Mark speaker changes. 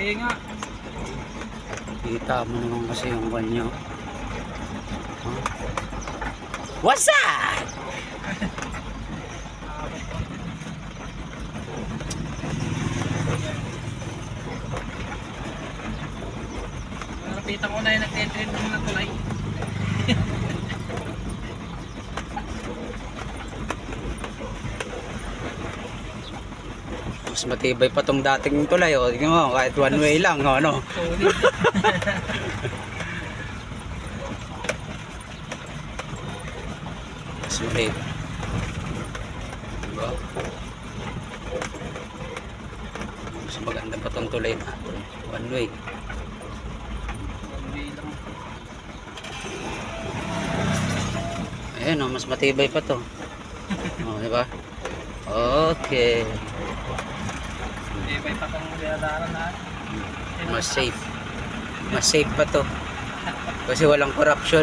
Speaker 1: Kaya nga.
Speaker 2: Kita mo naman kasi yung banyo. Huh? What's that?
Speaker 1: Narapitan ko na yung nag-trend ng tulay.
Speaker 2: Mas matibay pa tong dating tulay, oh. Tingnan mo, kahit one way lang, oh, ano. Mas maliit. Diba? Mas maganda pa tong tulay na one way. Ayan, oh, mas matibay pa to. Oh, diba? Okay.
Speaker 1: May patang dinadaran na.
Speaker 2: Mas safe. Mas safe pa to. Kasi walang corruption.